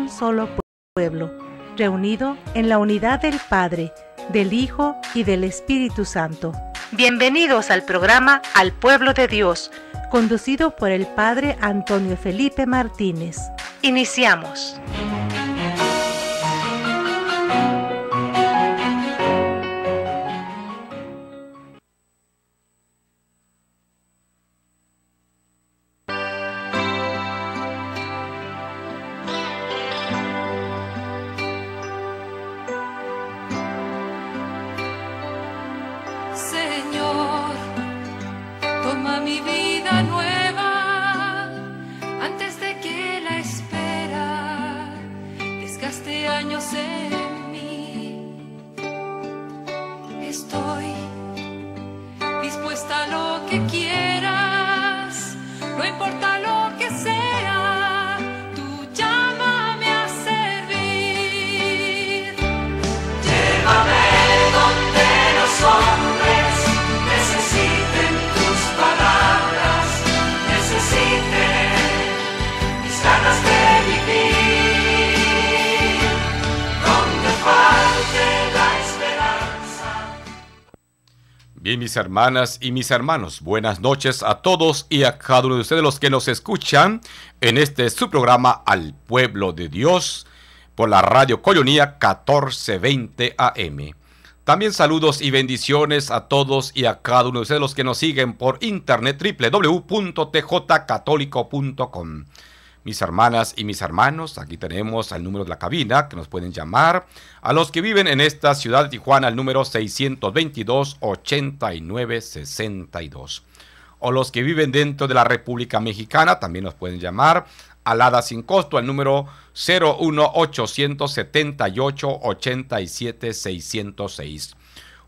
un solo pueblo, reunido en la unidad del Padre, del Hijo y del Espíritu Santo. Bienvenidos al programa Al Pueblo de Dios, conducido por el Padre Antonio Felipe Martínez. Iniciamos. Señor, toma mi vida nueva antes de que la espera desgaste años en mí. Estoy dispuesta a lo que quieras, no importa lo que sea, tú llámame a servir. Llévame donde los hombres necesiten tus palabras, necesiten mis ganas de vivir, donde falte la esperanza. Bien, mis hermanas y mis hermanos, buenas noches a todos y a cada uno de ustedes los que nos escuchan en este su programa Al Pueblo de Dios por la Radio Colonía 1420 AM. También saludos y bendiciones a todos y a cada uno de ustedes los que nos siguen por internet www.tjcatólico.com. Mis hermanas y mis hermanos, aquí tenemos el número de la cabina que nos pueden llamar. A los que viven en esta ciudad de Tijuana, el número 622-8962. O los que viven dentro de la República Mexicana, también nos pueden llamar. Alada sin costo, al número 01878-87-606.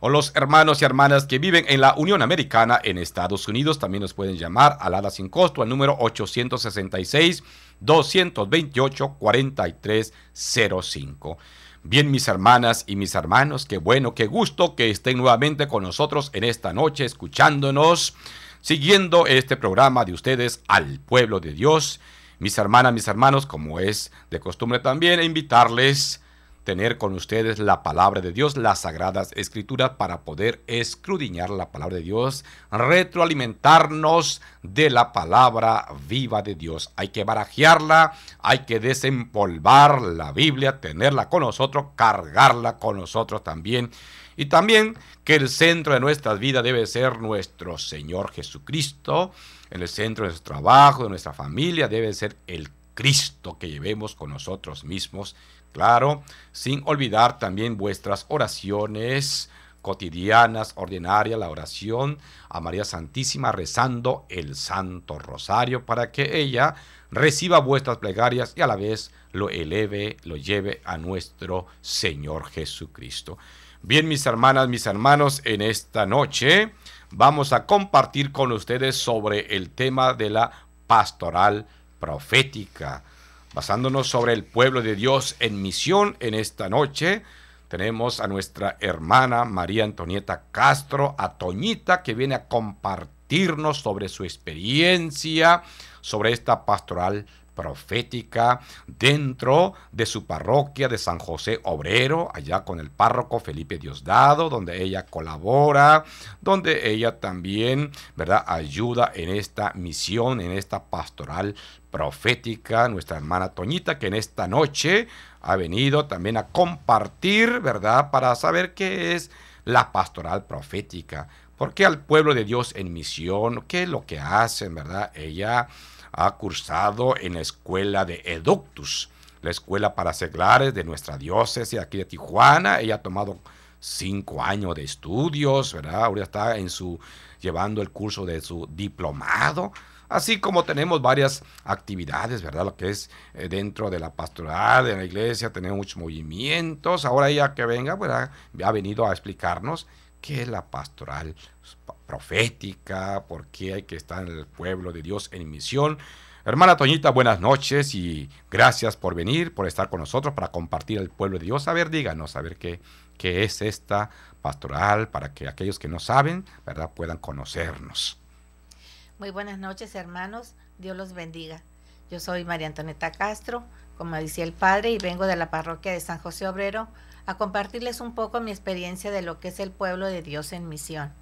O los hermanos y hermanas que viven en la Unión Americana en Estados Unidos también nos pueden llamar alada sin costo al número 866-228-4305. Bien, mis hermanas y mis hermanos, qué bueno, qué gusto que estén nuevamente con nosotros en esta noche, escuchándonos, siguiendo este programa de ustedes Al Pueblo de Dios. Mis hermanas, mis hermanos, como es de costumbre también, invitarles tener con ustedes la palabra de Dios, las sagradas escrituras, para poder escudriñar la palabra de Dios, retroalimentarnos de la palabra viva de Dios. Hay que barajearla, hay que desempolvar la Biblia, tenerla con nosotros, cargarla con nosotros también. Y también que el centro de nuestras vidas debe ser nuestro Señor Jesucristo. En el centro de nuestro trabajo, de nuestra familia, debe ser el Cristo que llevemos con nosotros mismos. Claro, sin olvidar también vuestras oraciones cotidianas, ordinarias, la oración a María Santísima, rezando el Santo Rosario para que ella reciba vuestras plegarias y a la vez lo eleve, lo lleve a nuestro Señor Jesucristo. Bien, mis hermanas, mis hermanos, en esta noche vamos a compartir con ustedes sobre el tema de la pastoral profética. Basándonos sobre el pueblo de Dios en misión, en esta noche tenemos a nuestra hermana María Antonieta Castro, a Toñita, que viene a compartirnos sobre su experiencia, sobre esta pastoral profética dentro de su parroquia de San José Obrero, allá con el párroco Felipe Diosdado, donde ella colabora, donde ella también, ¿verdad?, ayuda en esta misión, en esta pastoral profética. Nuestra hermana Toñita, que en esta noche ha venido también a compartir, ¿verdad?, para saber qué es la pastoral profética, por qué al pueblo de Dios en misión, qué es lo que hacen, ¿verdad? Ella ha cursado en la escuela de Eductus, la escuela para seglares de nuestra diócesis aquí de Tijuana. Ella ha tomado 5 años de estudios, ¿verdad? Ahora está llevando el curso de su diplomado. Así como tenemos varias actividades, ¿verdad? Lo que es dentro de la pastoral, de la iglesia, tenemos muchos movimientos. Ahora ella que venga, ¿verdad?, ha venido a explicarnos qué es la pastoral profética, por qué hay que estar en el pueblo de Dios en misión. Hermana Toñita, buenas noches y gracias por venir, por estar con nosotros para compartir el pueblo de Dios. A ver, díganos, a ver qué es esta pastoral, para que aquellos que no saben, ¿verdad?, puedan conocernos. Muy buenas noches, hermanos. Dios los bendiga. Yo soy María Antonieta Castro, como decía el padre, y vengo de la parroquia de San José Obrero a compartirles un poco mi experiencia de lo que es el pueblo de Dios en misión.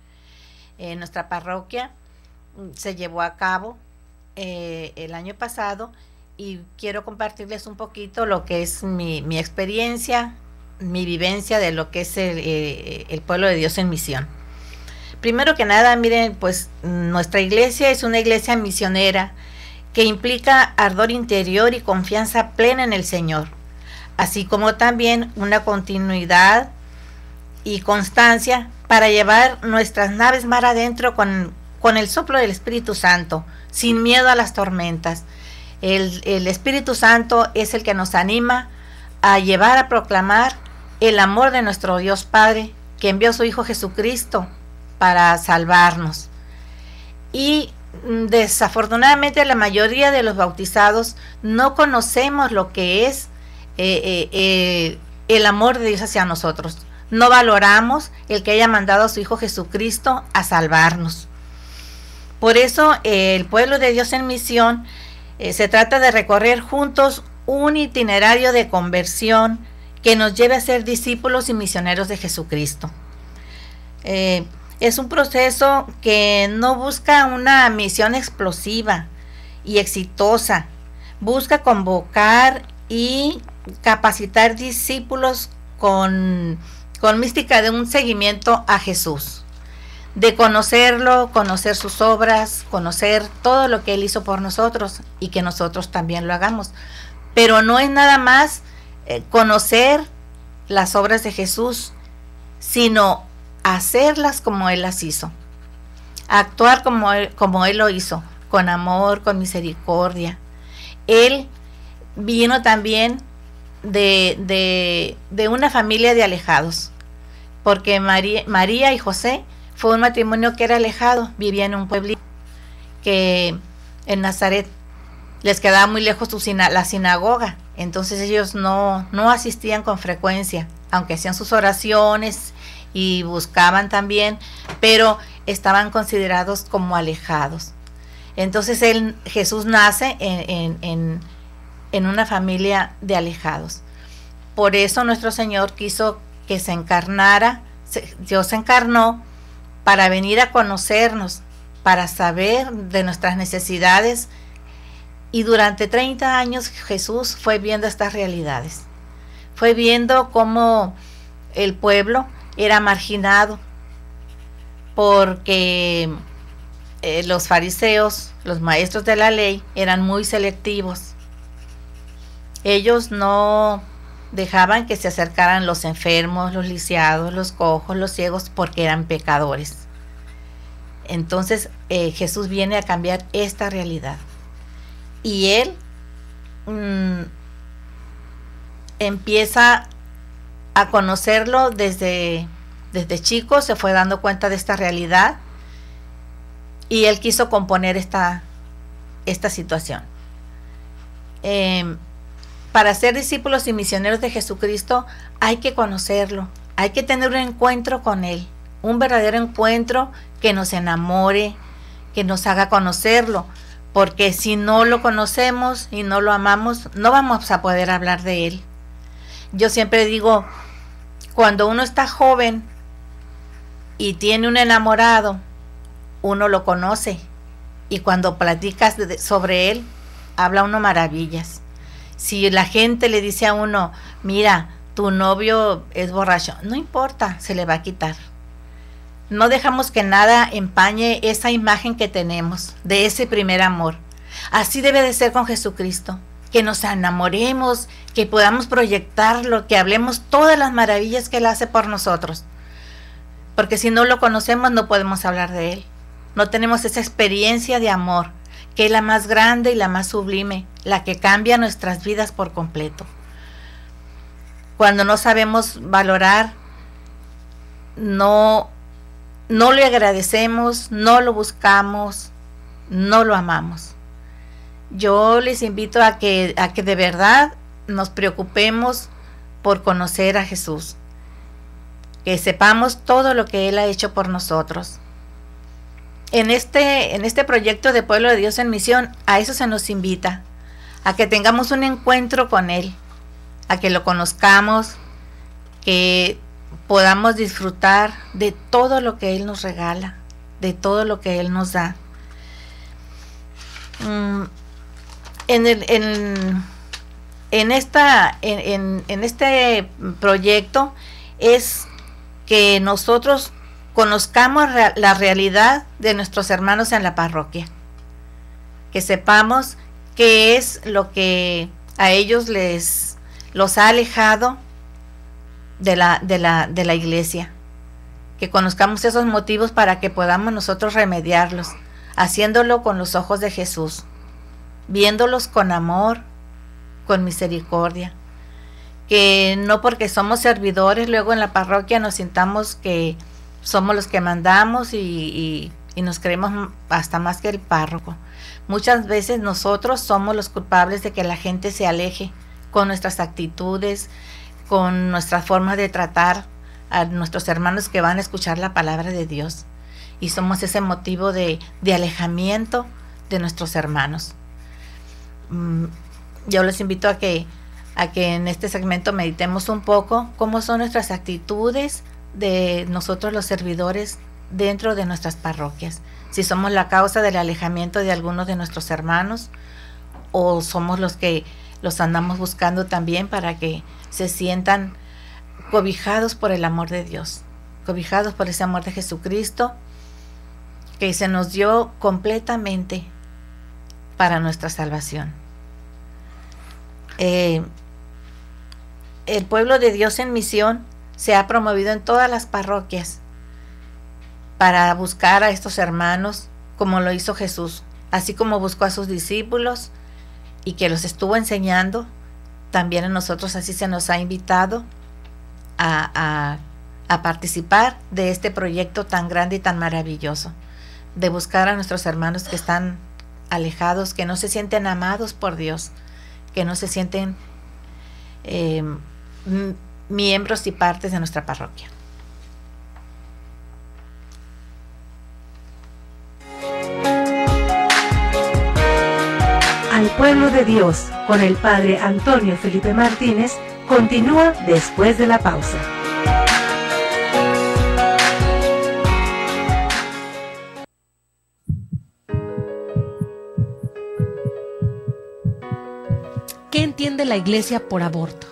En nuestra parroquia se llevó a cabo el año pasado, y quiero compartirles un poquito lo que es mi experiencia, mi vivencia de lo que es el pueblo de Dios en misión. Primero que nada, miren, pues nuestra iglesia es una iglesia misionera que implica ardor interior y confianza plena en el Señor, así como también una continuidad y constancia para llevar nuestras naves mar adentro con el soplo del Espíritu Santo, sin miedo a las tormentas. El Espíritu Santo es el que nos anima a llevar a proclamar el amor de nuestro Dios Padre, que envió a su Hijo Jesucristo para salvarnos. Y desafortunadamente la mayoría de los bautizados no conocemos lo que es el amor de Dios hacia nosotros. No valoramos el que haya mandado a su Hijo Jesucristo a salvarnos. Por eso el pueblo de Dios en misión se trata de recorrer juntos un itinerario de conversión que nos lleve a ser discípulos y misioneros de Jesucristo. Es un proceso que no busca una misión explosiva y exitosa, busca convocar y capacitar discípulos con mística de un seguimiento a Jesús, de conocerlo, conocer sus obras, conocer todo lo que Él hizo por nosotros y que nosotros también lo hagamos. Pero no es nada más conocer las obras de Jesús, sino hacerlas como Él las hizo, actuar como Él lo hizo, con amor, con misericordia. Él vino también de una familia de alejados, porque María y José fue un matrimonio que era alejado, vivía en un pueblito que en Nazaret les quedaba muy lejos la sinagoga, entonces ellos no asistían con frecuencia, aunque hacían sus oraciones y buscaban también, pero estaban considerados como alejados. Entonces Jesús nace en una familia de alejados. Por eso nuestro Señor quiso que se encarnara, Dios se encarnó para venir a conocernos, para saber de nuestras necesidades, y durante 30 años Jesús fue viendo estas realidades, fue viendo cómo el pueblo era marginado, porque los fariseos, los maestros de la ley, eran muy selectivos. Ellos no dejaban que se acercaran los enfermos, los lisiados, los cojos, los ciegos, porque eran pecadores. Entonces Jesús viene a cambiar esta realidad. Y Él empieza a conocerlo desde chico, se fue dando cuenta de esta realidad, y Él quiso componer esta situación. Para ser discípulos y misioneros de Jesucristo hay que conocerlo, hay que tener un encuentro con Él, un verdadero encuentro que nos enamore, que nos haga conocerlo, porque si no lo conocemos y no lo amamos, no vamos a poder hablar de Él. Yo siempre digo, cuando uno está joven y tiene un enamorado, uno lo conoce, y cuando platicas sobre él, habla uno maravillas. Si la gente le dice a uno, mira, tu novio es borracho, no importa, se le va a quitar. No dejamos que nada empañe esa imagen que tenemos de ese primer amor. Así debe de ser con Jesucristo, que nos enamoremos, que podamos proyectarlo, que hablemos todas las maravillas que Él hace por nosotros. Porque si no lo conocemos, no podemos hablar de Él. No tenemos esa experiencia de amor, que es la más grande y la más sublime, la que cambia nuestras vidas por completo. Cuando no sabemos valorar, no le agradecemos, no lo buscamos, no lo amamos. Yo les invito a que de verdad nos preocupemos por conocer a Jesús, que sepamos todo lo que Él ha hecho por nosotros. En este proyecto de Pueblo de Dios en Misión, a eso se nos invita, a que tengamos un encuentro con Él, a que lo conozcamos, que podamos disfrutar de todo lo que Él nos regala, de todo lo que Él nos da. En este proyecto es que nosotros conozcamos la realidad de nuestros hermanos en la parroquia, que sepamos qué es lo que a ellos los ha alejado de la iglesia, que conozcamos esos motivos para que podamos nosotros remediarlos, haciéndolo con los ojos de Jesús, viéndolos con amor, con misericordia, que no porque somos servidores luego en la parroquia nos sintamos que somos los que mandamos y nos creemos hasta más que el párroco. Muchas veces nosotros somos los culpables de que la gente se aleje con nuestras actitudes, con nuestras formas de tratar a nuestros hermanos que van a escuchar la palabra de Dios, y somos ese motivo de alejamiento de nuestros hermanos. Yo les invito a que en este segmento meditemos un poco cómo son nuestras actitudes de nosotros los servidores dentro de nuestras parroquias, si somos la causa del alejamiento de algunos de nuestros hermanos o somos los que los andamos buscando también para que se sientan cobijados por el amor de Dios, cobijados por ese amor de Jesucristo que se nos dio completamente para nuestra salvación. El pueblo de Dios en misión se ha promovido en todas las parroquias para buscar a estos hermanos como lo hizo Jesús, así como buscó a sus discípulos y que los estuvo enseñando. También a nosotros así se nos ha invitado a participar de este proyecto tan grande y tan maravilloso, de buscar a nuestros hermanos que están alejados, que no se sienten amados por Dios, que no se sienten miembros y partes de nuestra parroquia. Al pueblo de Dios, con el Padre Antonio Felipe Martínez, continúa después de la pausa. ¿Qué entiende la Iglesia por aborto?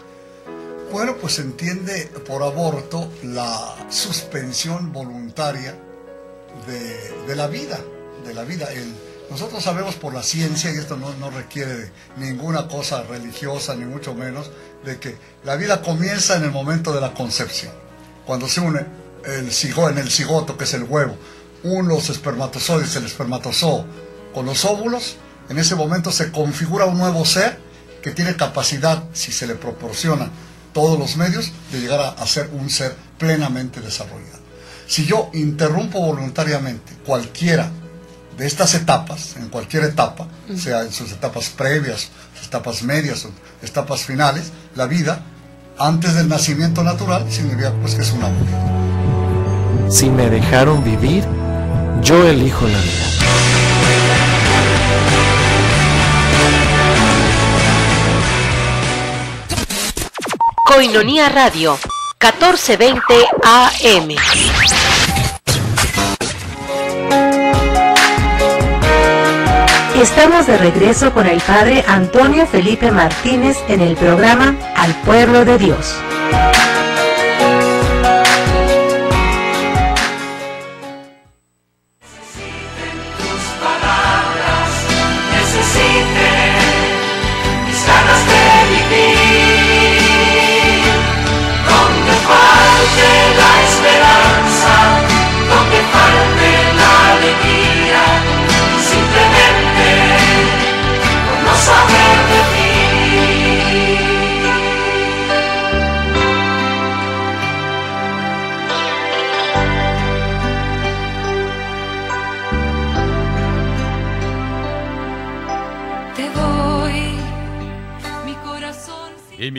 Bueno, pues se entiende por aborto la suspensión voluntaria de la vida, nosotros sabemos por la ciencia, y esto no requiere de ninguna cosa religiosa, ni mucho menos, de que la vida comienza en el momento de la concepción. Cuando se une en el cigoto, que es el huevo, los espermatozoides, el espermatozoo, con los óvulos, en ese momento se configura un nuevo ser que tiene capacidad, si se le proporciona todos los medios, de llegar a ser un ser plenamente desarrollado. Si yo interrumpo voluntariamente cualquiera de estas etapas, en cualquier etapa, sea en sus etapas previas, sus etapas medias, sus etapas finales, la vida, antes del nacimiento natural, significa pues que es un amor. Si me dejaron vivir, yo elijo la vida. Koinonia Radio, 1420 AM. Estamos de regreso con el Padre Antonio Felipe Martínez en el programa Al Pueblo de Dios.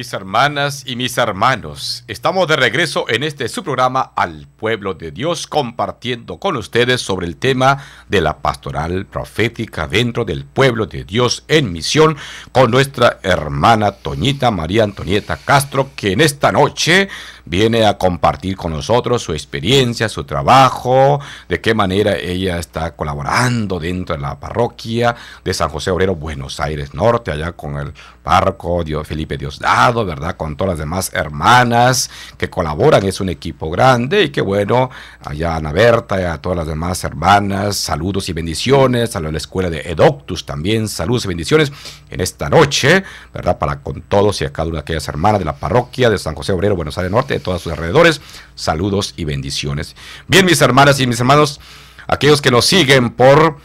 mis hermanas y mis hermanos, estamos de regreso en este su programa Al Pueblo de Dios, compartiendo con ustedes sobre el tema de la pastoral profética dentro del pueblo de Dios en misión, con nuestra hermana Toñita María Antonieta Castro, que en esta noche viene a compartir con nosotros su experiencia, su trabajo, de qué manera ella está colaborando dentro de la parroquia de San José Obrero, Buenos Aires Norte, allá con el párroco Felipe Diosdado, ¿verdad? Con todas las demás hermanas que colaboran, es un equipo grande, y que bueno, allá Ana Berta y a todas las demás hermanas, saludos y bendiciones, a la escuela de Edoctus también, saludos y bendiciones en esta noche, ¿verdad? Para con todos y a cada una de aquellas hermanas de la parroquia de San José Obrero, Buenos Aires Norte, de todos sus alrededores, saludos y bendiciones. Bien, mis hermanas y mis hermanos, aquellos que nos siguen por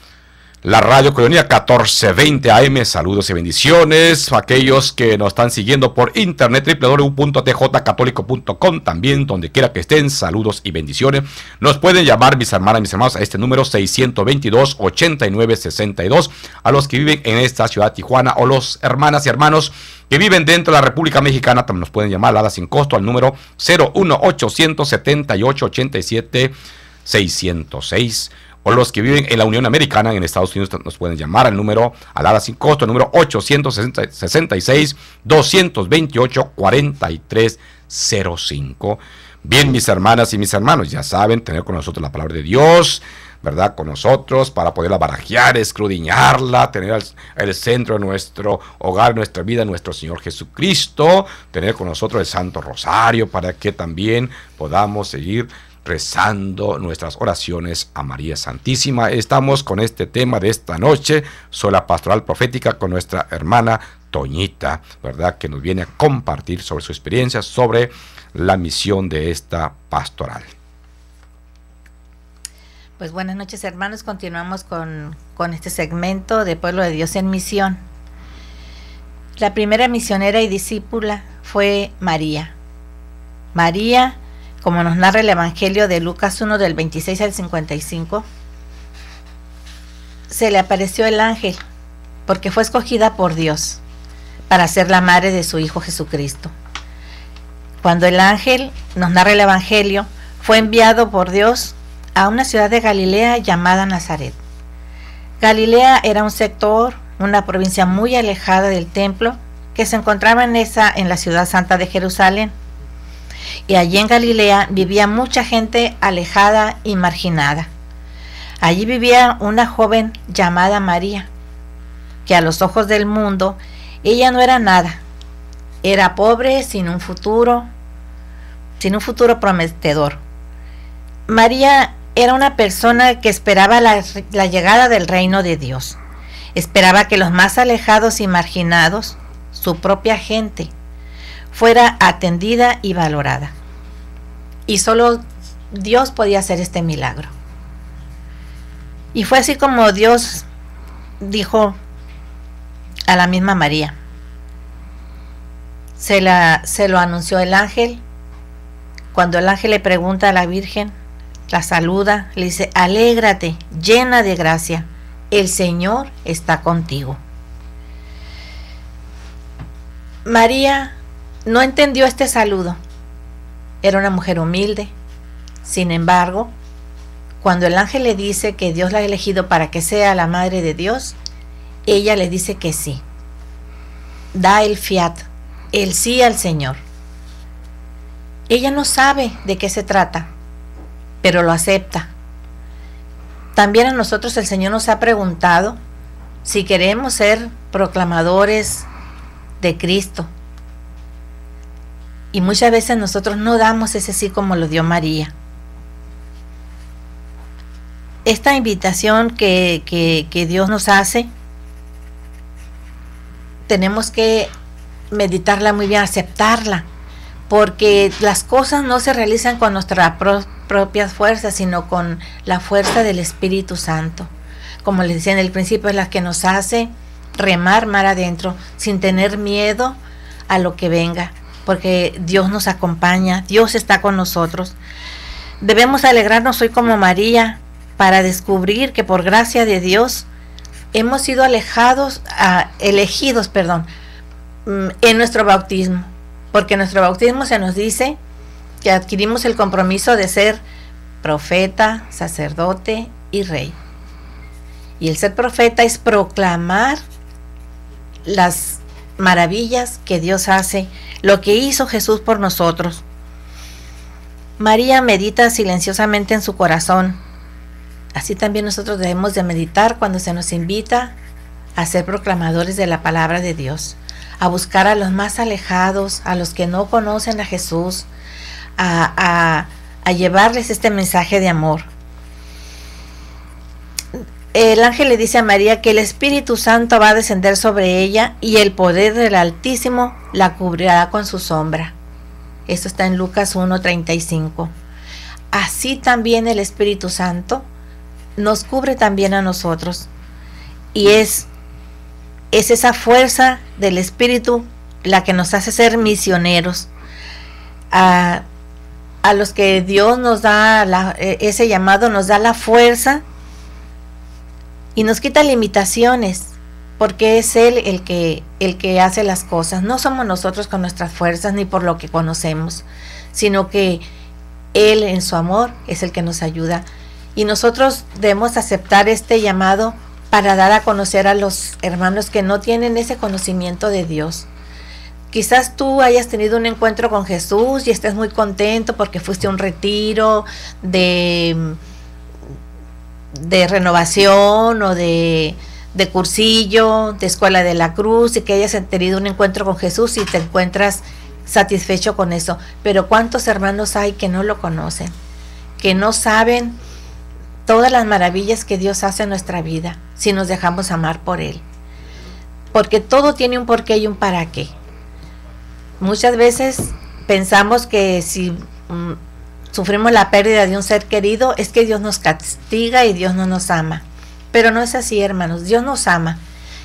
la Radio Colonia 1420 AM, saludos y bendiciones. Aquellos que nos están siguiendo por internet, www.tjcatólico.com, también donde quiera que estén, saludos y bendiciones. Nos pueden llamar, mis hermanas y mis hermanos, a este número 622-8962, a los que viven en esta ciudad de Tijuana, o los hermanas y hermanos que viven dentro de la República Mexicana, también nos pueden llamar a la sin costo al número 01878-87-606. O los que viven en la Unión Americana, en Estados Unidos, nos pueden llamar al número, al ADA sin costo, el número 866-228-4305. Bien, mis hermanas y mis hermanos, ya saben, tener con nosotros la palabra de Dios, ¿verdad? Con nosotros para poderla barajear, escudriñarla, tener el centro de nuestro hogar, nuestra vida, nuestro Señor Jesucristo, tener con nosotros el Santo Rosario para que también podamos seguir rezando nuestras oraciones a María Santísima. Estamos con este tema de esta noche, sobre la pastoral profética, con nuestra hermana Toñita, ¿verdad? Que nos viene a compartir sobre su experiencia, sobre la misión de esta pastoral. Pues buenas noches, hermanos. Continuamos con este segmento de Pueblo de Dios en Misión. La primera misionera y discípula fue María. María, como nos narra el Evangelio de Lucas 1 del 26 al 55, se le apareció el ángel porque fue escogida por Dios para ser la madre de su Hijo Jesucristo. Cuando el ángel, nos narra el Evangelio, fue enviado por Dios a una ciudad de Galilea llamada Nazaret. Galilea era un sector, una provincia muy alejada del templo, que se encontraba en la ciudad santa de Jerusalén. Y allí en Galilea vivía mucha gente alejada y marginada. Allí vivía una joven llamada María, que a los ojos del mundo ella no era nada. Era pobre, sin un futuro prometedor. María era una persona que esperaba la llegada del reino de Dios. Esperaba que los más alejados y marginados, su propia gente, fuera atendida y valorada. Y solo Dios podía hacer este milagro. Y fue así como Dios dijo a la misma María. Se lo anunció el ángel. Cuando el ángel le pregunta a la Virgen, la saluda, le dice: alégrate, llena de gracia, el Señor está contigo. María no entendió este saludo. Era una mujer humilde. Sin embargo, cuando el ángel le dice que Dios la ha elegido para que sea la madre de Dios, ella le dice que sí. Da el fiat, el sí al Señor. Ella no sabe de qué se trata, pero lo acepta. También a nosotros el Señor nos ha preguntado si queremos ser proclamadores de Cristo. Y muchas veces nosotros no damos ese sí como lo dio María. Esta invitación que Dios nos hace, tenemos que meditarla muy bien, aceptarla, porque las cosas no se realizan con nuestras propias fuerzas, sino con la fuerza del Espíritu Santo. Como les decía en el principio, es la que nos hace remar mar adentro, sin tener miedo a lo que venga, porque Dios nos acompaña, Dios está con nosotros. Debemos alegrarnos hoy como María, para descubrir que por gracia de Dios hemos sido elegidos en nuestro bautismo. porque en nuestro bautismo se nos dice que adquirimos el compromiso de ser profeta, sacerdote y rey. Y el ser profeta es proclamar las maravillas que Dios hace, lo que hizo Jesús por nosotros. María medita silenciosamente en su corazón. Así también nosotros debemos de meditar cuando se nos invita a ser proclamadores de la palabra de Dios, a buscar a los más alejados, a los que no conocen a Jesús, a llevarles este mensaje de amor. El ángel le dice a María que el Espíritu Santo va a descender sobre ella y el poder del Altísimo la cubrirá con su sombra. Esto está en Lucas 1:35. Así también el Espíritu Santo nos cubre también a nosotros. Y es esa fuerza del Espíritu la que nos hace ser misioneros. A los que Dios nos da ese llamado, nos da la fuerza y nos quita limitaciones, porque es Él el que hace las cosas. No somos nosotros con nuestras fuerzas ni por lo que conocemos, sino que Él en su amor es el que nos ayuda. Y nosotros debemos aceptar este llamado para dar a conocer a los hermanos que no tienen ese conocimiento de Dios. Quizás tú hayas tenido un encuentro con Jesús y estés muy contento porque fuiste a un retiro de renovación o de cursillo, de Escuela de la Cruz, y que hayas tenido un encuentro con Jesús y te encuentras satisfecho con eso. Pero ¿cuántos hermanos hay que no lo conocen? Que no saben todas las maravillas que Dios hace en nuestra vida si nos dejamos amar por Él. Porque todo tiene un porqué y un para qué. Muchas veces pensamos que si sufrimos la pérdida de un ser querido es que Dios nos castiga y Dios no nos ama. Pero no es así, hermanos. Dios nos ama.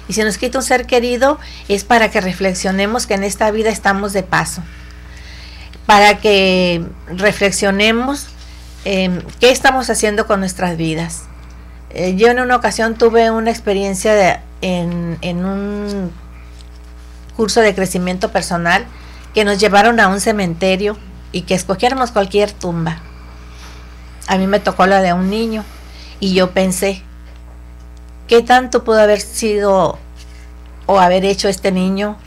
Y si nos quita un ser querido es para que reflexionemos que en esta vida estamos de paso. Para que reflexionemos qué estamos haciendo con nuestras vidas. Yo en una ocasión tuve una experiencia en un curso de crecimiento personal que nos llevaron a un cementerio y que escogiéramos cualquier tumba. A mí me tocó la de un niño y yo pensé, ¿qué tanto pudo haber sido o haber hecho este niño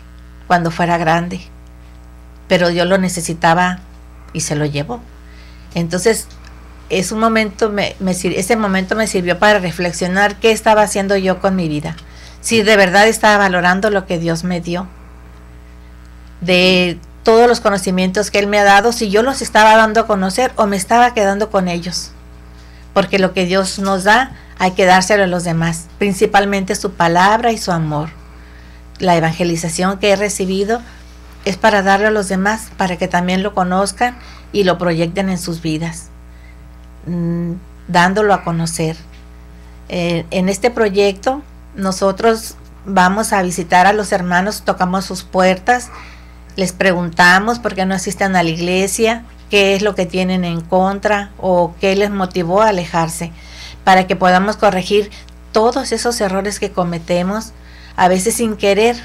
cuando fuera grande? Pero Dios lo necesitaba y se lo llevó. Entonces, ese momento me sirvió para reflexionar qué estaba haciendo yo con mi vida. Si de verdad estaba valorando lo que Dios me dio, de todos los conocimientos que Él me ha dado, si yo los estaba dando a conocer o me estaba quedando con ellos. Porque lo que Dios nos da hay que dárselo a los demás, principalmente su palabra y su amor. La evangelización que he recibido es para darle a los demás, para que también lo conozcan y lo proyecten en sus vidas, dándolo a conocer. En este proyecto nosotros vamos a visitar a los hermanos, tocamos sus puertas, les preguntamos por qué no asisten a la iglesia, qué es lo que tienen en contra o qué les motivó a alejarse, para que podamos corregir todos esos errores que cometemos, a veces sin querer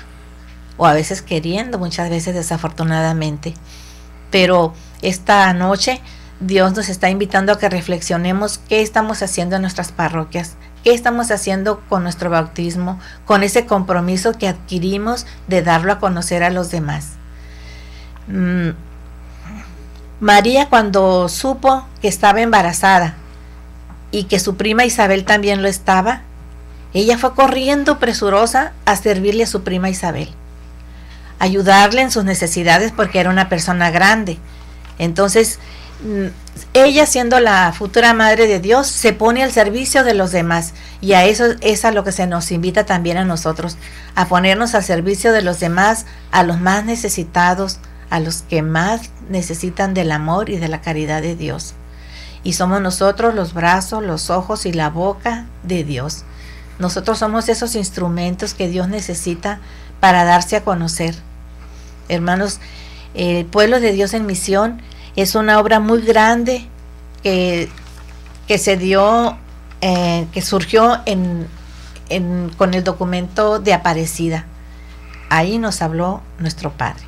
o a veces queriendo, muchas veces desafortunadamente. Pero esta noche Dios nos está invitando a que reflexionemos qué estamos haciendo en nuestras parroquias, qué estamos haciendo con nuestro bautismo, con ese compromiso que adquirimos de darlo a conocer a los demás. María, cuando supo que estaba embarazada y que su prima Isabel también lo estaba, ella fue corriendo presurosa a servirle a su prima Isabel, ayudarle en sus necesidades porque era una persona grande. Entonces, ella, siendo la futura madre de Dios, se pone al servicio de los demás, y a eso es a lo que se nos invita también a nosotros, a ponernos al servicio de los demás, a los más necesitados, a los que más necesitan del amor y de la caridad de Dios. Y somos nosotros los brazos, los ojos y la boca de Dios. Nosotros somos esos instrumentos que Dios necesita para darse a conocer. Hermanos, el pueblo de Dios en misión es una obra muy grande que se dio, que surgió con el documento de Aparecida. Ahí nos habló nuestro Padre.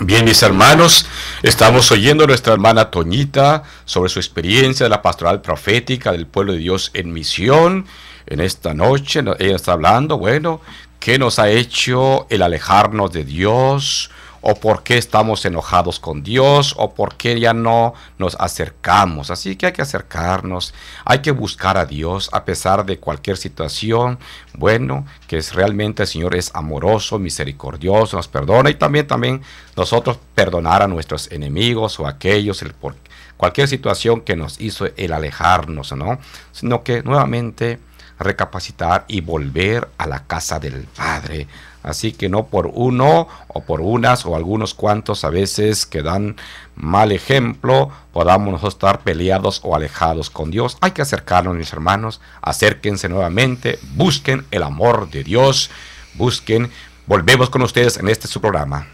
Bien, mis hermanos, estamos oyendo a nuestra hermana Toñita sobre su experiencia de la pastoral profética del pueblo de Dios en misión. En esta noche ella está hablando, bueno, ¿qué nos ha hecho el alejarnos de Dios? ¿O por qué estamos enojados con Dios? ¿O por qué ya no nos acercamos? Así que hay que acercarnos, hay que buscar a Dios a pesar de cualquier situación. Bueno, que realmente el Señor es amoroso, misericordioso, nos perdona. Y también nosotros perdonar a nuestros enemigos o a aquellos, por cualquier situación que nos hizo el alejarnos, ¿no? Sino que nuevamente recapacitar y volver a la casa del Padre. Así que no por uno o por unas o algunos cuantos a veces que dan mal ejemplo, podamos nosotros estar peleados o alejados con Dios. Hay que acercarnos, mis hermanos, acérquense nuevamente, busquen el amor de Dios, busquen. Volvemos con ustedes en este su programa.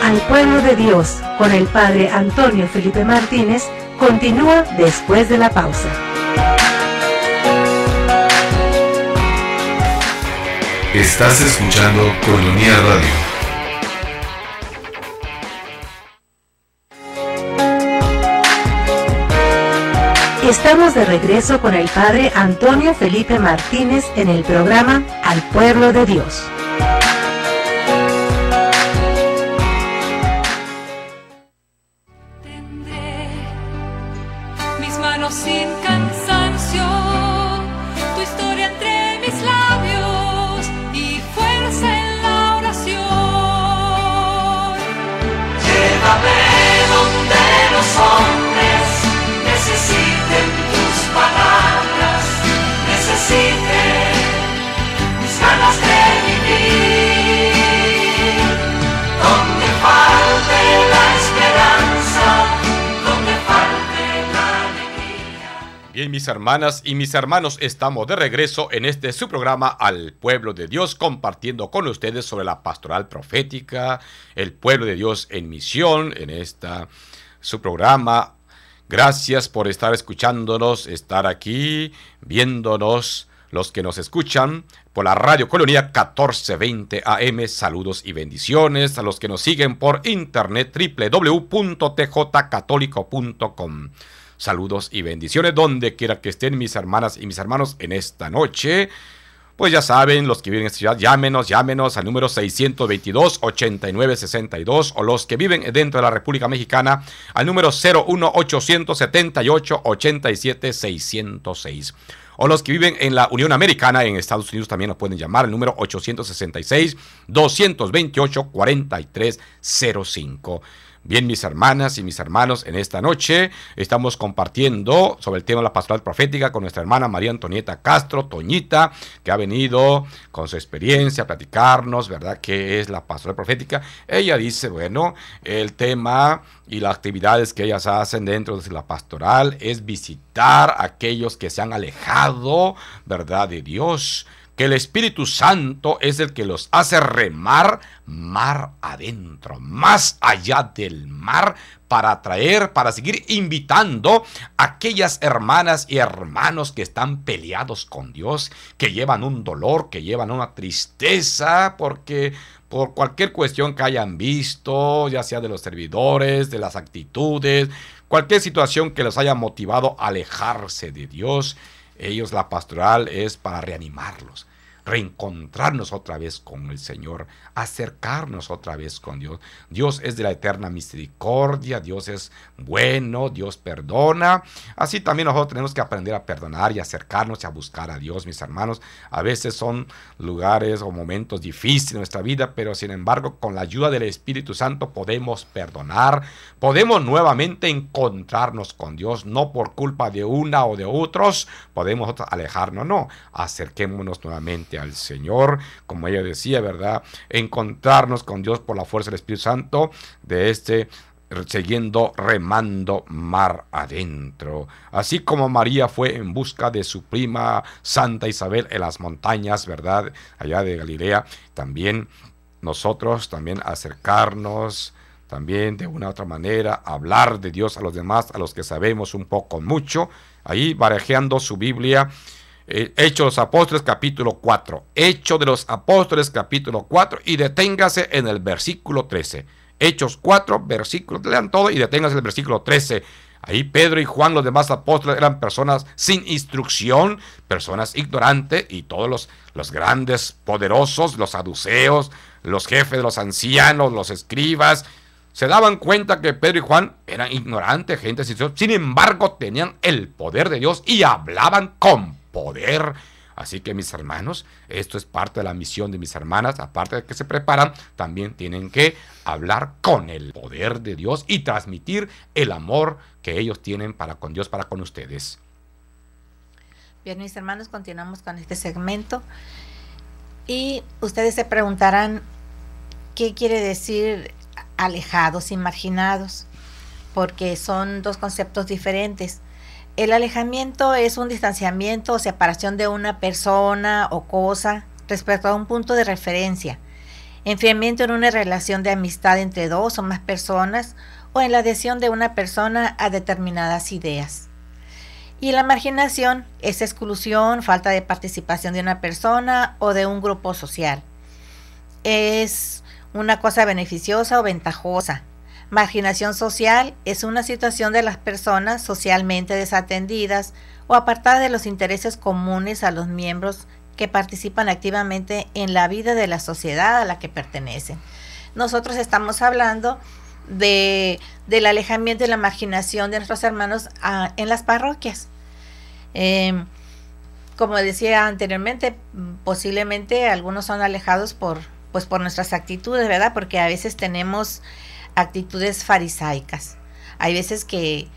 Al pueblo de Dios, con el Padre Antonio Felipe Martínez, continúa después de la pausa. Estás escuchando Colonia Radio. Estamos de regreso con el Padre Antonio Felipe Martínez en el programa Al Pueblo de Dios. Tendré mis manos sin cansancio, tu historia entre mis labios y fuerza en la oración. Llévame donde los hombres necesiten tus palabras, necesiten mis ganas de vivir. Donde falte la esperanza, donde falte la alegría. Bien, mis hermanas y mis hermanos, estamos de regreso en este su programa Al Pueblo de Dios, compartiendo con ustedes sobre la pastoral profética, el pueblo de Dios en misión, en esta su programa. Gracias por estar escuchándonos, estar aquí, viéndonos, los que nos escuchan por la Radio Colonia 1420 AM. Saludos y bendiciones a los que nos siguen por internet www.tjcatólico.com. Saludos y bendiciones donde quiera que estén mis hermanas y mis hermanos en esta noche. Pues ya saben, los que viven en esta ciudad, llámenos al número 622-8962, o los que viven dentro de la República Mexicana al número 01878-87-606. O los que viven en la Unión Americana, en Estados Unidos, también nos pueden llamar al número 866-228-4305. Bien, mis hermanas y mis hermanos, en esta noche estamos compartiendo sobre el tema de la pastoral profética con nuestra hermana María Antonieta Castro, Toñita, que ha venido con su experiencia a platicarnos, ¿verdad?, qué es la pastoral profética. Ella dice, bueno, el tema y las actividades que ellas hacen dentro de la pastoral es visitar a aquellos que se han alejado, ¿verdad?, de Dios. Que el Espíritu Santo es el que los hace remar mar adentro, más allá del mar, para atraer, para seguir invitando a aquellas hermanas y hermanos que están peleados con Dios, que llevan un dolor, que llevan una tristeza, porque por cualquier cuestión que hayan visto, ya sea de los servidores, de las actitudes, cualquier situación que los haya motivado a alejarse de Dios, ellos, la pastoral es para reanimarlos, reencontrarnos otra vez con el Señor, acercarnos otra vez con Dios. Dios es de la eterna misericordia, Dios es bueno, Dios perdona. Así también nosotros tenemos que aprender a perdonar y acercarnos y a buscar a Dios, mis hermanos. A veces son lugares o momentos difíciles en nuestra vida, pero sin embargo, con la ayuda del Espíritu Santo podemos perdonar, podemos nuevamente encontrarnos con Dios, no por culpa de una o de otros, podemos alejarnos, no, acerquémonos nuevamente al Señor, como ella decía, ¿verdad?, encontrarnos con Dios por la fuerza del Espíritu Santo, siguiendo remando mar adentro. Así como María fue en busca de su prima Santa Isabel en las montañas, ¿verdad?, allá de Galilea, también nosotros también acercarnos, también de una u otra manera, hablar de Dios a los demás, a los que sabemos un poco mucho, ahí barajeando su Biblia. Hechos de los Apóstoles capítulo 4. Hechos de los Apóstoles capítulo 4 y deténgase en el versículo 13. Hechos 4, versículos, lean todo y deténgase en el versículo 13. Ahí Pedro y Juan, los demás apóstoles, eran personas sin instrucción, personas ignorantes, y todos los grandes poderosos, los saduceos, los jefes de los ancianos, los escribas, se daban cuenta que Pedro y Juan eran ignorantes, gente sin instrucción. Sin embargo, tenían el poder de Dios y hablaban con poder. Así que, mis hermanos, esto es parte de la misión de mis hermanas. Aparte de que se preparan, también tienen que hablar con el poder de Dios y transmitir el amor que ellos tienen para con Dios, para con ustedes. Bien, mis hermanos, continuamos con este segmento. Y ustedes se preguntarán, ¿qué quiere decir alejados y marginados? Porque son dos conceptos diferentes. El alejamiento es un distanciamiento o separación de una persona o cosa respecto a un punto de referencia, enfriamiento en una relación de amistad entre dos o más personas, o en la adhesión de una persona a determinadas ideas. Y la marginación es exclusión, falta de participación de una persona o de un grupo social. Es una cosa beneficiosa o ventajosa. Marginación social es una situación de las personas socialmente desatendidas o apartadas de los intereses comunes a los miembros que participan activamente en la vida de la sociedad a la que pertenecen. Nosotros estamos hablando del alejamiento y la marginación de nuestros hermanos en las parroquias. Como decía anteriormente, posiblemente algunos son alejados por nuestras actitudes, ¿verdad? Porque a veces tenemos actitudes farisaicas. Hay veces que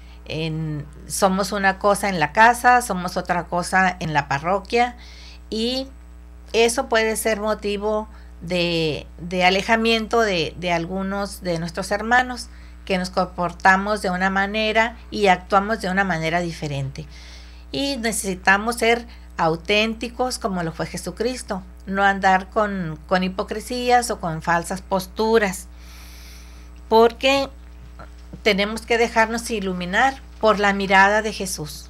somos una cosa en la casa, somos otra cosa en la parroquia, y eso puede ser motivo de alejamiento de algunos de nuestros hermanos, que nos comportamos de una manera y actuamos de una manera diferente. Y necesitamos ser auténticos como lo fue Jesucristo, no andar con hipocresías o con falsas posturas, porque tenemos que dejarnos iluminar por la mirada de Jesús,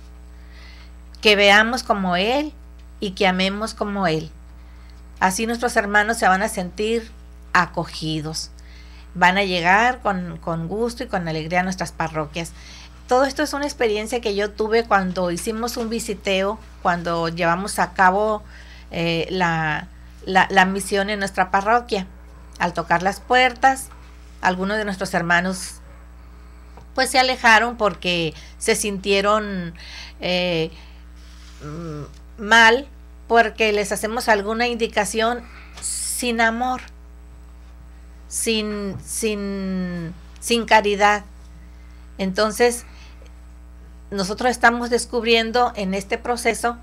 que veamos como Él y que amemos como Él. Así nuestros hermanos se van a sentir acogidos, van a llegar con gusto y con alegría a nuestras parroquias. Todo esto es una experiencia que yo tuve cuando hicimos un visiteo, cuando llevamos a cabo la misión en nuestra parroquia. Al tocar las puertas, algunos de nuestros hermanos pues se alejaron porque se sintieron mal, porque les hacemos alguna indicación sin amor, sin caridad. Entonces, nosotros estamos descubriendo en este proceso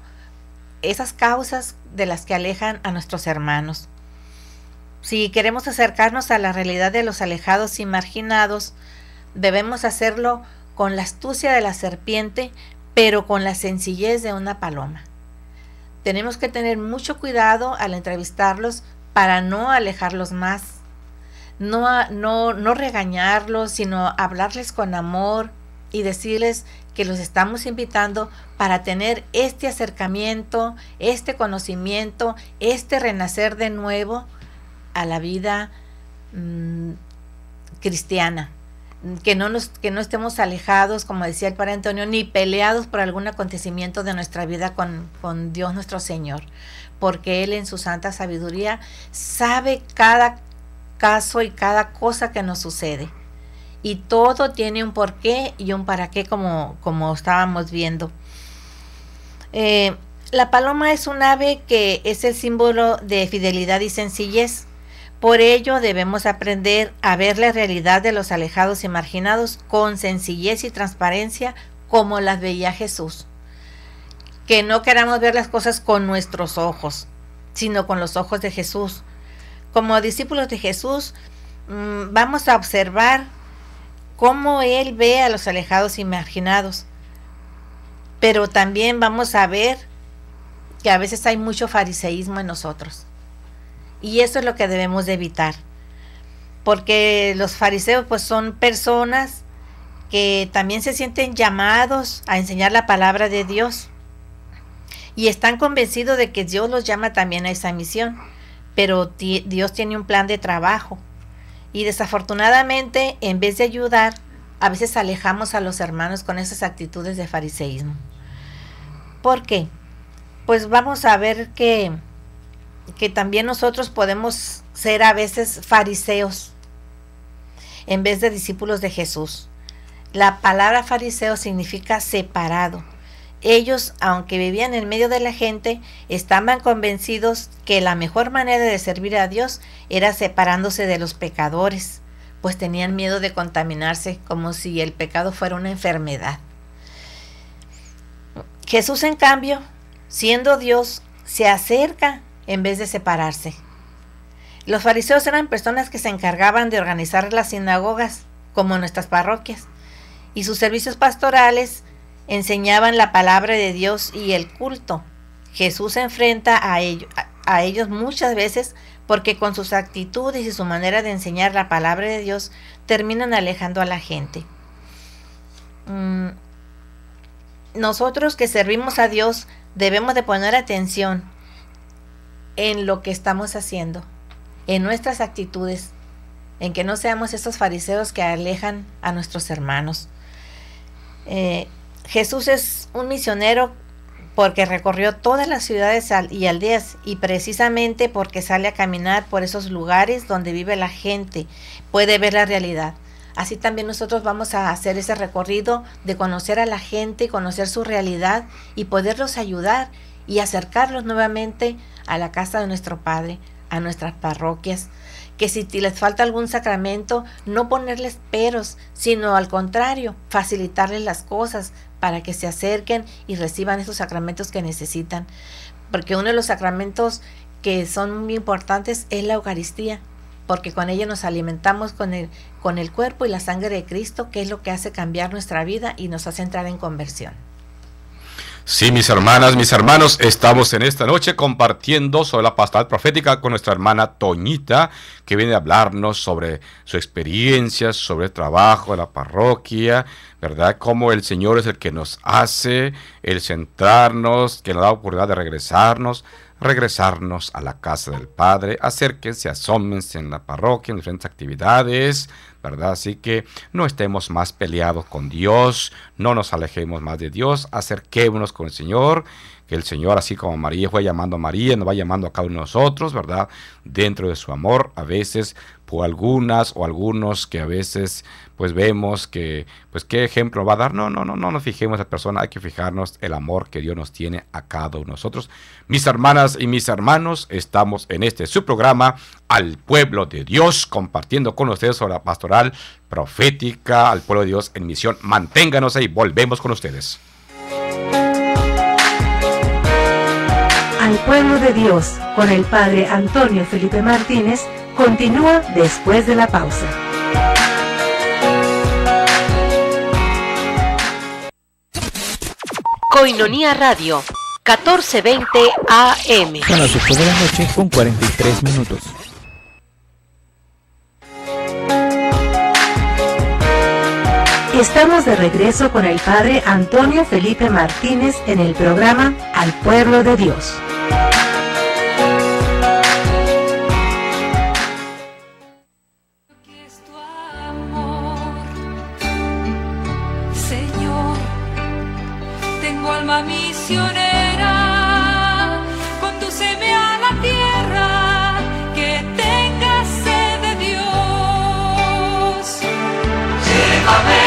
esas causas de las que alejan a nuestros hermanos. Si queremos acercarnos a la realidad de los alejados y marginados, debemos hacerlo con la astucia de la serpiente, pero con la sencillez de una paloma. Tenemos que tener mucho cuidado al entrevistarlos para no alejarlos más, no regañarlos, sino hablarles con amor y decirles que los estamos invitando para tener este acercamiento, este conocimiento, este renacer de nuevo a la vida cristiana. Que no estemos alejados, como decía el Padre Antonio, ni peleados por algún acontecimiento de nuestra vida con Dios nuestro Señor, porque Él en su santa sabiduría sabe cada caso y cada cosa que nos sucede, y todo tiene un porqué y un para qué, como estábamos viendo. La paloma es un ave que es el símbolo de fidelidad y sencillez. Por ello debemos aprender a ver la realidad de los alejados y marginados con sencillez y transparencia, como las veía Jesús. Que no queramos ver las cosas con nuestros ojos, sino con los ojos de Jesús. Como discípulos de Jesús, vamos a observar cómo Él ve a los alejados y marginados. Pero también vamos a ver que a veces hay mucho fariseísmo en nosotros. Y eso es lo que debemos de evitar, porque los fariseos pues son personas que también se sienten llamados a enseñar la palabra de Dios, y están convencidos de que Dios los llama también a esa misión, pero Dios tiene un plan de trabajo y desafortunadamente en vez de ayudar, a veces alejamos a los hermanos con esas actitudes de fariseísmo. ¿Por qué? Pues vamos a ver que también nosotros podemos ser a veces fariseos en vez de discípulos de Jesús. La palabra fariseo significa separado. Ellos, aunque vivían en medio de la gente, estaban convencidos que la mejor manera de servir a Dios era separándose de los pecadores, pues tenían miedo de contaminarse, como si el pecado fuera una enfermedad. Jesús, en cambio, siendo Dios, se acerca en vez de separarse. Los fariseos eran personas que se encargaban de organizar las sinagogas, como nuestras parroquias, y sus servicios pastorales enseñaban la palabra de Dios y el culto. Jesús se enfrenta a ellos muchas veces porque con sus actitudes y su manera de enseñar la palabra de Dios terminan alejando a la gente. Nosotros que servimos a Dios debemos de poner atención en lo que estamos haciendo, en nuestras actitudes, en que no seamos esos fariseos que alejan a nuestros hermanos. Jesús es un misionero porque recorrió todas las ciudades y aldeas, y precisamente porque sale a caminar por esos lugares donde vive la gente, puede ver la realidad. Así también nosotros vamos a hacer ese recorrido de conocer a la gente, conocer su realidad y poderlos ayudar y acercarlos nuevamente a la casa de nuestro Padre, a nuestras parroquias. Que si les falta algún sacramento, no ponerles peros, sino al contrario, facilitarles las cosas para que se acerquen y reciban esos sacramentos que necesitan. Porque uno de los sacramentos que son muy importantes es la Eucaristía, porque con ella nos alimentamos con el cuerpo y la sangre de Cristo, que es lo que hace cambiar nuestra vida y nos hace entrar en conversión. Sí, mis hermanas, mis hermanos, estamos en esta noche compartiendo sobre la pastoral profética con nuestra hermana Toñita, que viene a hablarnos sobre su experiencia, sobre el trabajo de la parroquia, ¿verdad? Cómo el Señor es el que nos hace el centrarnos, que nos da la oportunidad de regresarnos a la casa del Padre. Acérquense, asómense en la parroquia, en diferentes actividades, ¿verdad? Así que no estemos más peleados con Dios, no nos alejemos más de Dios, acerquémonos con el Señor, que el Señor, así como María fue llamando a María, nos va llamando a cada uno de nosotros, ¿verdad? Dentro de su amor, a veces por algunas o algunos que a veces pues vemos que, pues qué ejemplo va a dar. No nos fijemos en la persona, hay que fijarnos el amor que Dios nos tiene a cada uno de nosotros. Mis hermanas y mis hermanos, estamos en este su programa, Al Pueblo de Dios, compartiendo con ustedes sobre la pastoral profética al pueblo de Dios en misión. Manténganos ahí, volvemos con ustedes. Al Pueblo de Dios, con el Padre Antonio Felipe Martínez, continúa después de la pausa. Koinonia Radio, 14:20 AM. Son las 8 de la noche con 43 minutos. Estamos de regreso con el Padre Antonio Felipe Martínez en el programa Al Pueblo de Dios. Alma misionera, condúceme a la tierra que tenga sed de Dios. Llévame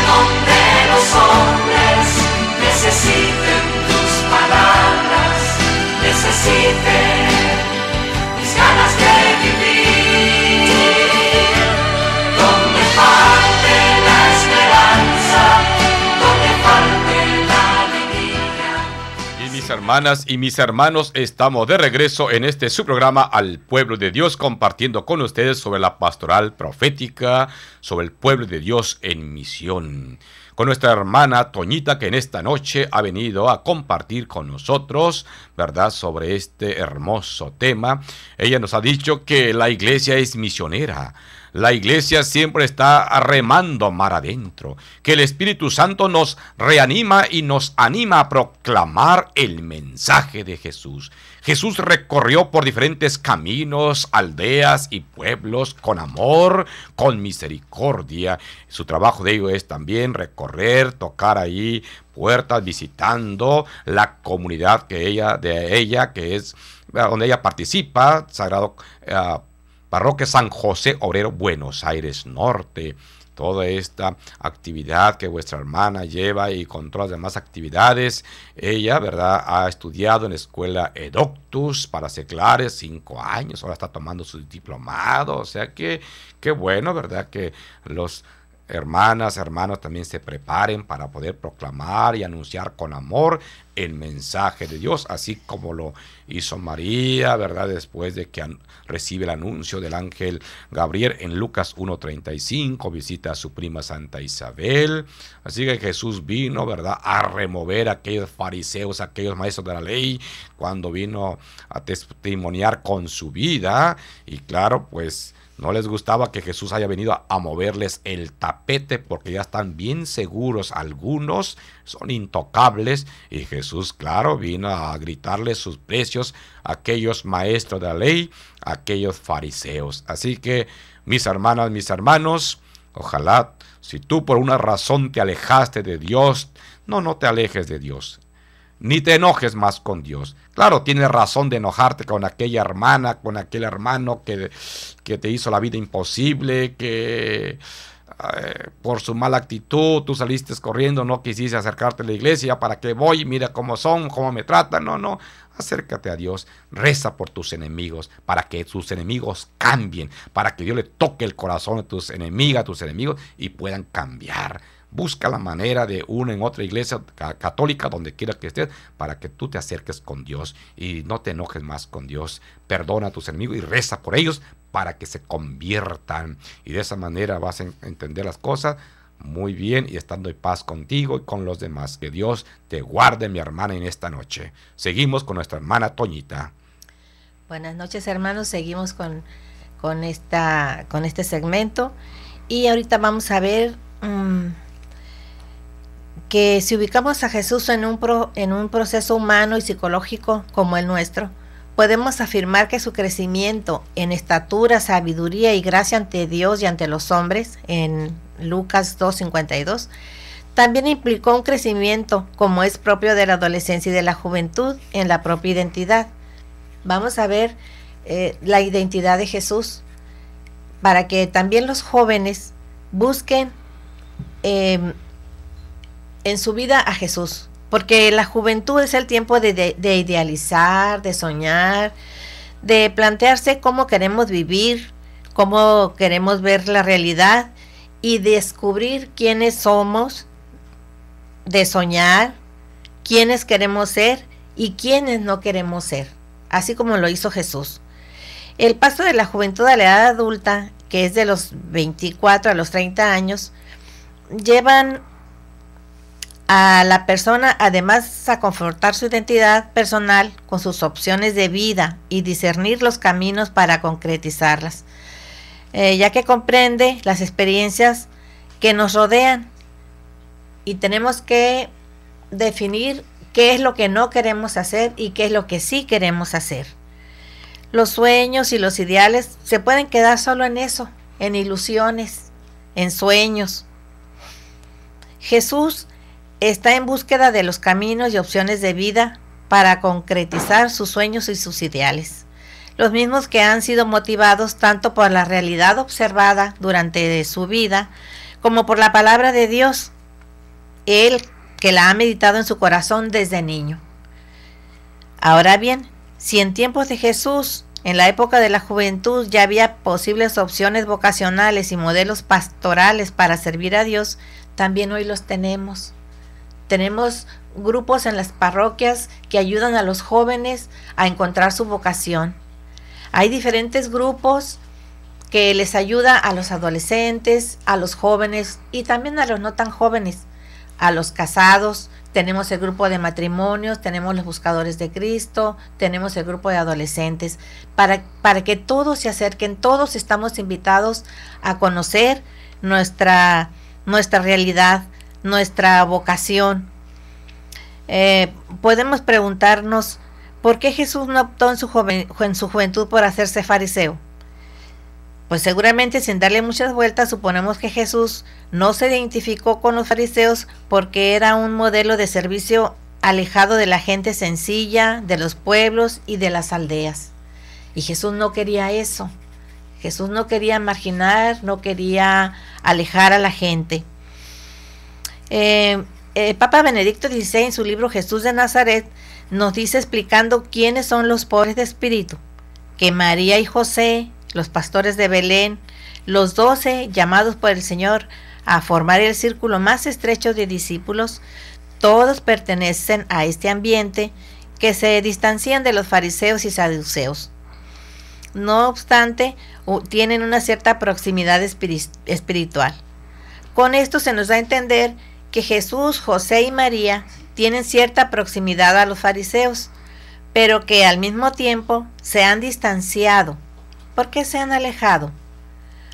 donde los hombres necesiten tus palabras, necesiten mis ganas de vivir, donde falte la esperanza, donde falte mis hermanas y mis hermanos, estamos de regreso en este su programa Al Pueblo de Dios, compartiendo con ustedes sobre la pastoral profética, sobre el pueblo de Dios en misión. con nuestra hermana Toñita, que en esta noche ha venido a compartir con nosotros, ¿verdad?, sobre este hermoso tema. Ella nos ha dicho que la iglesia es misionera. La iglesia siempre está remando mar adentro, que el Espíritu Santo nos reanima y nos anima a proclamar el mensaje de Jesús. Jesús recorrió por diferentes caminos, aldeas y pueblos con amor, con misericordia. Su trabajo de ello es también recorrer, tocar ahí puertas, visitando la comunidad que es donde ella participa, Sagrado Parroquia San José Obrero, Buenos Aires Norte. Toda esta actividad que vuestra hermana lleva y con todas las demás actividades, ella, ¿verdad?, ha estudiado en la escuela Edoctus para seglares 5 años, ahora está tomando su diplomado, o sea que qué bueno, ¿verdad?, que los hermanos también se preparen para poder proclamar y anunciar con amor el mensaje de Dios, así como lo hizo María, ¿verdad?, después de que recibe el anuncio del ángel Gabriel en Lucas 1:35, visita a su prima Santa Isabel. Así que Jesús vino, ¿verdad?, a remover a aquellos fariseos, a aquellos maestros de la ley, cuando vino a testimoniar con su vida. Y claro, pues no les gustaba que Jesús haya venido a moverles el tapete, porque ya están bien seguros, algunos son intocables, y Jesús, claro, vino a gritarles sus precios a aquellos maestros de la ley, a aquellos fariseos. Así que, mis hermanas, mis hermanos, ojalá, si tú por una razón te alejaste de Dios, no te alejes de Dios, ni te enojes más con Dios. Claro, tienes razón de enojarte con aquella hermana, con aquel hermano que te hizo la vida imposible, que por su mala actitud tú saliste corriendo, no quisiste acercarte a la iglesia. ¿Para qué voy? Mira cómo son, cómo me tratan. No, acércate a Dios, reza por tus enemigos, para que tus enemigos cambien, para que Dios le toque el corazón a tus enemigas, a tus enemigos, y puedan cambiar. Busca la manera de una en otra iglesia católica, donde quiera que estés, para que tú te acerques con Dios y no te enojes más con Dios. Perdona a tus enemigos y reza por ellos para que se conviertan. Y de esa manera vas a entender las cosas muy bien y estando en paz contigo y con los demás. Que Dios te guarde, mi hermana, en esta noche. Seguimos con nuestra hermana Toñita. Buenas noches, hermanos. Seguimos con este segmento. Y ahorita vamos a ver que si ubicamos a Jesús en un proceso humano y psicológico como el nuestro, podemos afirmar que su crecimiento en estatura, sabiduría y gracia ante Dios y ante los hombres, en Lucas 2:52, también implicó un crecimiento como es propio de la adolescencia y de la juventud en la propia identidad. Vamos a ver la identidad de Jesús, para que también los jóvenes busquen en su vida a Jesús, porque la juventud es el tiempo de idealizar, de soñar, de plantearse cómo queremos vivir, cómo queremos ver la realidad y descubrir quiénes somos, de soñar, quiénes queremos ser y quiénes no queremos ser, así como lo hizo Jesús. El paso de la juventud a la edad adulta, que es de los 24 a los 30 años, llevan a la persona además a confortar su identidad personal con sus opciones de vida y discernir los caminos para concretizarlas, ya que comprende las experiencias que nos rodean y tenemos que definir qué es lo que no queremos hacer y qué es lo que sí queremos hacer. Los sueños y los ideales se pueden quedar solo en eso, en ilusiones, en sueños. Jesús está en búsqueda de los caminos y opciones de vida para concretizar sus sueños y sus ideales, los mismos que han sido motivados tanto por la realidad observada durante su vida como por la palabra de Dios, él que la ha meditado en su corazón desde niño. Ahora bien, si en tiempos de Jesús, en la época de la juventud, ya había posibles opciones vocacionales y modelos pastorales para servir a Dios, también hoy los tenemos. Tenemos grupos en las parroquias que ayudan a los jóvenes a encontrar su vocación. Hay diferentes grupos que les ayuda a los adolescentes, a los jóvenes y también a los no tan jóvenes a los casados, tenemos el grupo de matrimonios, tenemos los buscadores de Cristo, tenemos el grupo de adolescentes, para que todos se acerquen, todos estamos invitados a conocer nuestra realidad, nuestra vocación. Podemos preguntarnos, ¿por qué Jesús no optó en su juventud por hacerse fariseo? Pues seguramente, sin darle muchas vueltas, suponemos que Jesús no se identificó con los fariseos porque era un modelo de servicio alejado de la gente sencilla, de los pueblos y de las aldeas. Y Jesús no quería eso. Jesús no quería marginar, no quería alejar a la gente. Papa Benedicto XVI, en su libro Jesús de Nazaret, nos dice, explicando quiénes son los pobres de espíritu, que María y José, los pastores de Belén, los 12 llamados por el Señor a formar el círculo más estrecho de discípulos, todos pertenecen a este ambiente que se distancian de los fariseos y saduceos. No obstante, tienen una cierta proximidad espiritual. Con esto se nos da a entender que Jesús, José y María tienen cierta proximidad a los fariseos, pero que al mismo tiempo se han distanciado. ¿Por qué se han alejado?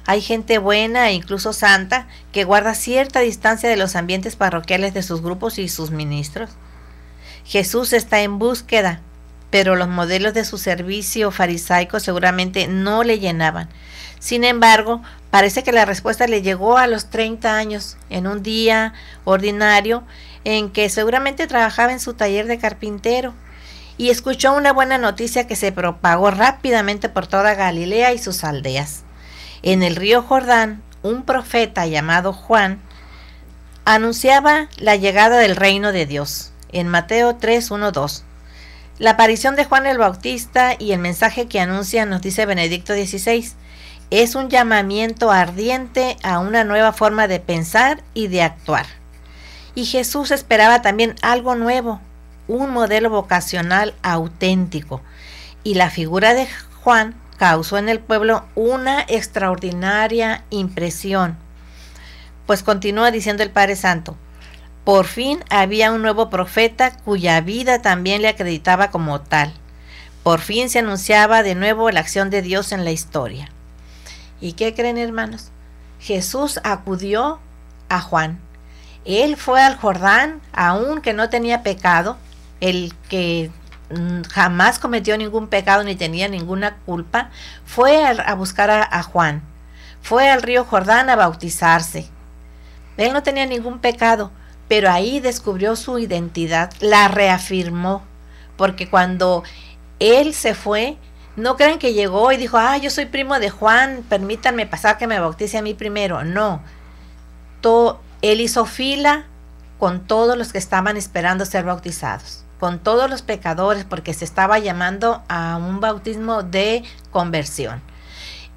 Hay gente buena e incluso santa que guarda cierta distancia de los ambientes parroquiales de sus grupos y sus ministros. Jesús está en búsqueda, pero los modelos de su servicio farisaico seguramente no le llenaban. Sin embargo, parece que la respuesta le llegó a los 30 años, en un día ordinario, en que seguramente trabajaba en su taller de carpintero, y escuchó una buena noticia que se propagó rápidamente por toda Galilea y sus aldeas. En el río Jordán, un profeta llamado Juan anunciaba la llegada del reino de Dios, en Mateo 3, 1, 2. La aparición de Juan el Bautista y el mensaje que anuncia, nos dice Benedicto XVI, es un llamamiento ardiente a una nueva forma de pensar y de actuar. Y Jesús esperaba también algo nuevo, un modelo vocacional auténtico, y la figura de Juan causó en el pueblo una extraordinaria impresión. Pues continúa diciendo el Padre Santo, por fin había un nuevo profeta cuya vida también le acreditaba como tal. Por fin se anunciaba de nuevo la acción de Dios en la historia. ¿Y qué creen, hermanos? Jesús acudió a Juan. Él fue al Jordán, aun que no tenía pecado, el que jamás cometió ningún pecado ni tenía ninguna culpa, fue a buscar a Juan. Fue al río Jordán a bautizarse. Él no tenía ningún pecado, pero ahí descubrió su identidad, la reafirmó, porque cuando él se fue, no crean que llegó y dijo, yo soy primo de Juan, permítanme pasar que me bautice a mí primero. No, él hizo fila con todos los que estaban esperando ser bautizados, con todos los pecadores, porque se estaba llamando a un bautismo de conversión.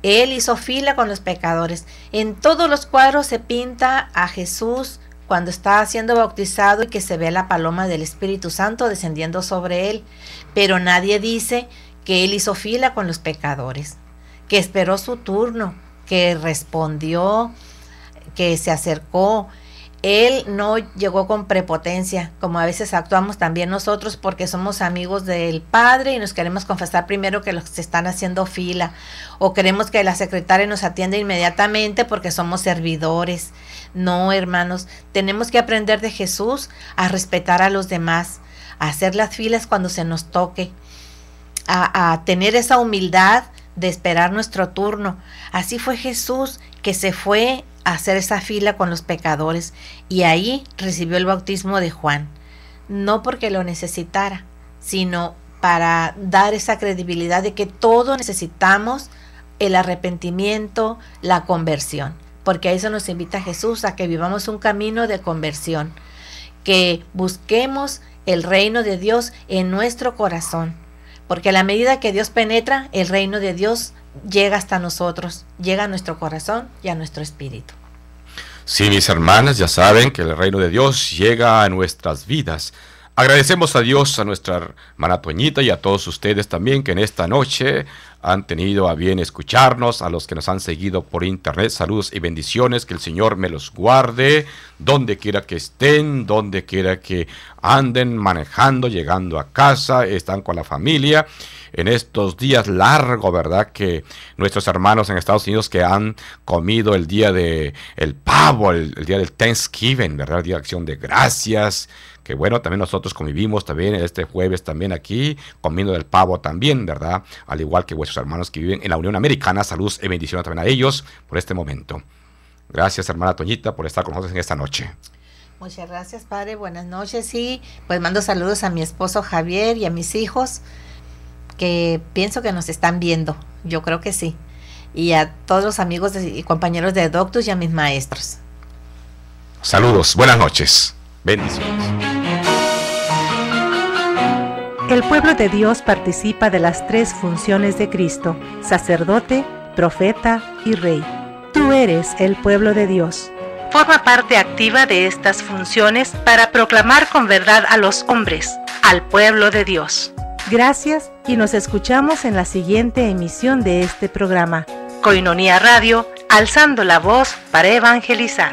Él hizo fila con los pecadores. En todos los cuadros se pinta a Jesús cuando está siendo bautizado y que se ve la paloma del Espíritu Santo descendiendo sobre él, pero nadie dice que él hizo fila con los pecadores, que esperó su turno, que respondió, que se acercó. Él no llegó con prepotencia, como a veces actuamos también nosotros porque somos amigos del Padre y nos queremos confesar primero que los que están haciendo fila, o queremos que la secretaria nos atienda inmediatamente porque somos servidores. No, hermanos, tenemos que aprender de Jesús a respetar a los demás, a hacer las filas cuando se nos toque, a tener esa humildad de esperar nuestro turno. Así fue Jesús, que se fue a hacer esa fila con los pecadores, y ahí recibió el bautismo de Juan, no porque lo necesitara, sino para dar esa credibilidad de que todos necesitamos el arrepentimiento, la conversión, porque a eso nos invita Jesús, a que vivamos un camino de conversión, que busquemos el reino de Dios en nuestro corazón, porque a la medida que Dios penetra, el reino de Dios llega hasta nosotros, llega a nuestro corazón y a nuestro espíritu. Sí, mis hermanas, ya saben que el reino de Dios llega a nuestras vidas. Agradecemos a Dios, a nuestra hermana Toñita y a todos ustedes también que en esta noche han tenido a bien escucharnos, a los que nos han seguido por internet, saludos y bendiciones, que el Señor me los guarde, donde quiera que estén, donde quiera que anden manejando, llegando a casa, están con la familia, en estos días largos, ¿verdad? Que nuestros hermanos en Estados Unidos que han comido el día de el pavo, el día del Thanksgiving, ¿verdad? El día de acción de gracias, que bueno, también nosotros convivimos también este jueves también aquí, comiendo del pavo también, ¿verdad? Al igual que vuestros hermanos que viven en la Unión Americana, saludos y bendiciones también a ellos por este momento. Gracias, hermana Toñita, por estar con nosotros en esta noche. Muchas gracias, padre, buenas noches, y pues mando saludos a mi esposo Javier y a mis hijos, que pienso que nos están viendo, yo creo que sí, y a todos los amigos y compañeros de Doctus y a mis maestros. Saludos, buenas noches, bendiciones. El pueblo de Dios participa de las 3 funciones de Cristo: sacerdote, profeta y rey. Tú eres el pueblo de Dios. Forma parte activa de estas funciones para proclamar con verdad a los hombres, al pueblo de Dios. Gracias y nos escuchamos en la siguiente emisión de este programa. Koinonia Radio, alzando la voz para evangelizar.